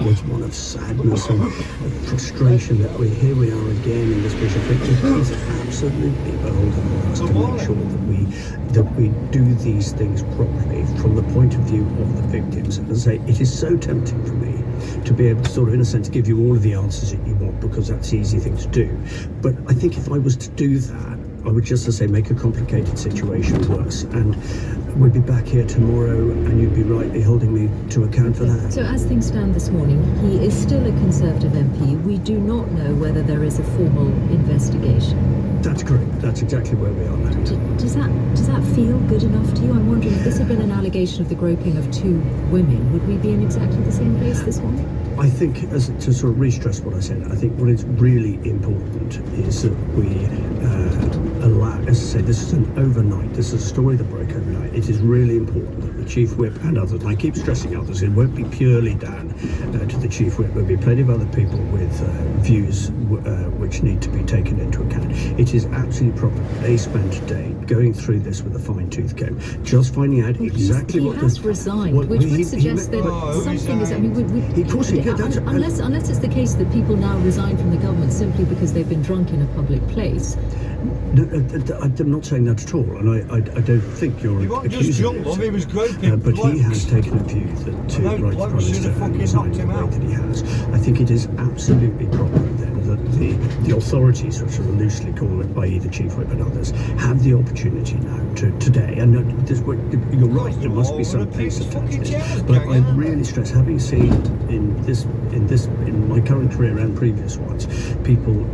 was one of sadness and frustration that here we are again in this position. It is absolutely beholden on us to make sure that we do these things properly from the point of view of the victims. And as I say, it is so tempting for me to be able to sort of, in a sense, give you all of the answers that you want, because that's the easy thing to do. But I think if I was to do that, I would just, as I say, make a complicated situation worse. And we'd be back here tomorrow and you'd be rightly holding me to account for that. So as things stand this morning, he is still a Conservative MP. We do not know whether there is a formal investigation. That's correct. That's exactly where we are now. Does that feel good enough to you? I'm wondering, if this had been an allegation of the groping of two women, would we be in exactly the same place this morning? I think, as to sort of re-stress what I said, I think what is really important is that we allow, as I say, this is an overnight, this is a story that broke overnight. It is really important that the Chief Whip and others, and I keep stressing others, it won't be purely down to the Chief Whip. There'll be plenty of other people with views which need to be taken into account. It is absolutely proper. They spent a day going through this with a fine-tooth comb, just finding out exactly what... He has resigned, which would suggest that something is... I mean, of course he did. Unless it's the case that people now resign from the government simply because they've been drunk in a public place. No, I'm not saying that at all, and I don't think you're accusing him. He was groping but he has taken a view that to write the Prime Minister and resign in the way that he has. I think it is absolutely proper then that the authorities, which are loosely called, i.e. the Chief Whip and others, have the opportunity now today, and you're right, there must be some pace attached to this, but I really stress, having seen in my current career and previous ones, people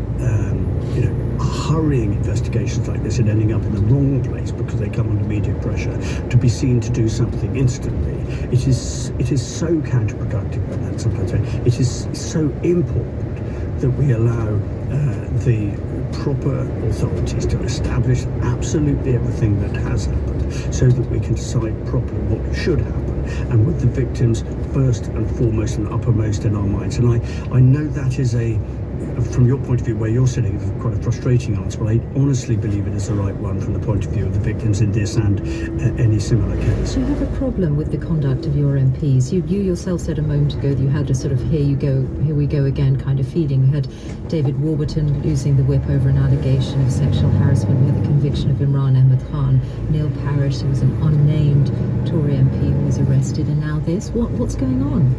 hurrying investigations like this and ending up in the wrong place because they come under media pressure to be seen to do something instantly. It is so counterproductive, and sometimes it is so important that we allow the proper authorities to establish absolutely everything that has happened, so that we can decide properly what should happen, and with the victims first and foremost and uppermost in our minds. And I know that is from your point of view, where you're sitting, it's quite a frustrating answer, but I honestly believe it is the right one from the point of view of the victims in this and any similar case. Do you have a problem with the conduct of your MPs? You yourself said a moment ago that you had a sort of here we go again kind of feeling. You had David Warburton losing the whip over an allegation of sexual harassment. We had the conviction of Imran Ahmed Khan. Neil Parish, who was an unnamed Tory MP who was arrested, and now this. What's going on?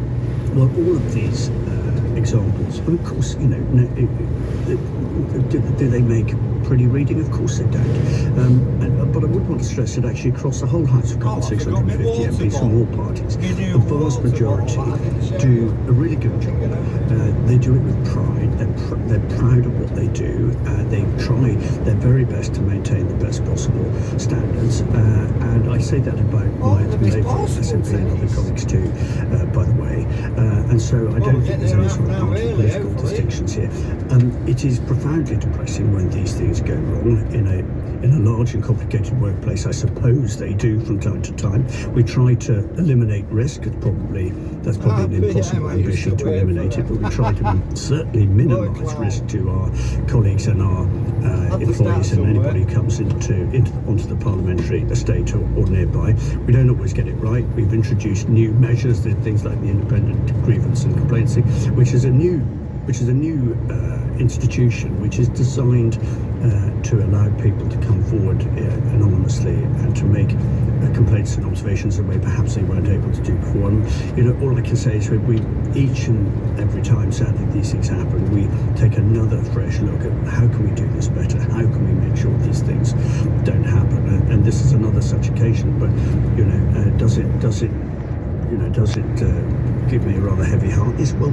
Well, all of these examples, and of course, do they make pretty reading? Of course they don't. But I would want to stress that actually across the whole House of Commons, 650 MPs from all parties, the vast majority do a really good job. They do it with pride. They're proud of what they do. They try their very best to maintain the best possible standards. And I say that about my neighbour SNP and other colleagues too, by the way. And so I don't think there's any sort of party political distinctions here. It is profoundly depressing when these things go wrong in a large and complicated workplace. I suppose they do from time to time. We try to eliminate risk. That's probably an impossible ambition to eliminate it, but we try to certainly minimise risk to our colleagues and our employees and anybody who comes onto the parliamentary estate or nearby. We don't always get it right. We've introduced new measures, things like the independent grievance and complaints, which is a new institution which is designed to allow people to come forward anonymously and to make complaints and observations in a way perhaps they weren't able to do before. And all I can say is we each and every time, sadly, these things happen, we take another fresh look at how can we do this better, how can we make sure these things don't happen, and this is another such occasion. But does it give me a rather heavy heart? Well,